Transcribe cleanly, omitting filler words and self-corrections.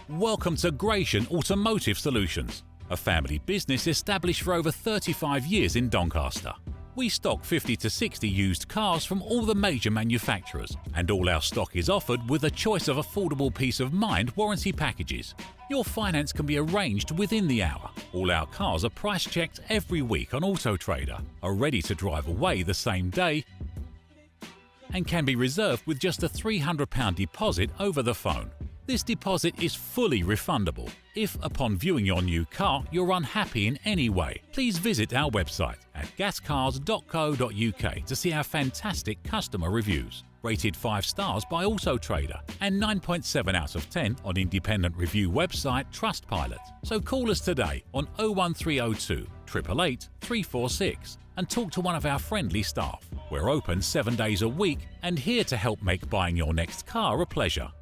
Welcome to Gratian Automotive Solutions, a family business established for over 35 years in Doncaster. We stock 50 to 60 used cars from all the major manufacturers, and all our stock is offered with a choice of affordable peace of mind warranty packages. Your finance can be arranged within the hour. All our cars are price checked every week on Auto Trader, are ready to drive away the same day, and can be reserved with just a £300 deposit over the phone. This deposit is fully refundable. If, upon viewing your new car, you're unhappy in any way, please visit our website at gascars.co.uk to see our fantastic customer reviews. Rated 5 stars by Auto Trader and 9.7 out of 10 on independent review website Trustpilot. So call us today on 01302 888 346 and talk to one of our friendly staff. We're open 7 days a week and here to help make buying your next car a pleasure.